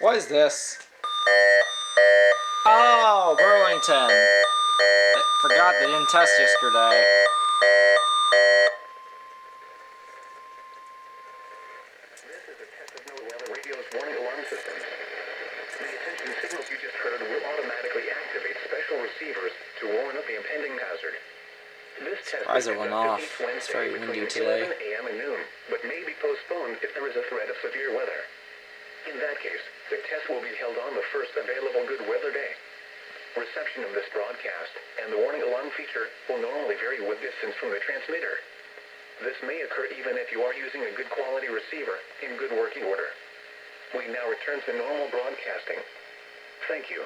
What is this? Oh, Burlington. I forgot they didn't test yesterday. This is a test of NWS radio's warning alarm system. The attention signals you just heard will automatically activate special receivers to warn of the impending hazard. This test is It went off. each Wednesday It's very windy between today. 11 a.m. and noon, but may be postponed if there is a threat of severe weather. In that case, the test will be held on the first available good weather day. Reception of this broadcast and the warning alarm feature will normally vary with distance from the transmitter. This may occur even if you are using a good quality receiver in good working order. We now return to normal broadcasting. Thank you.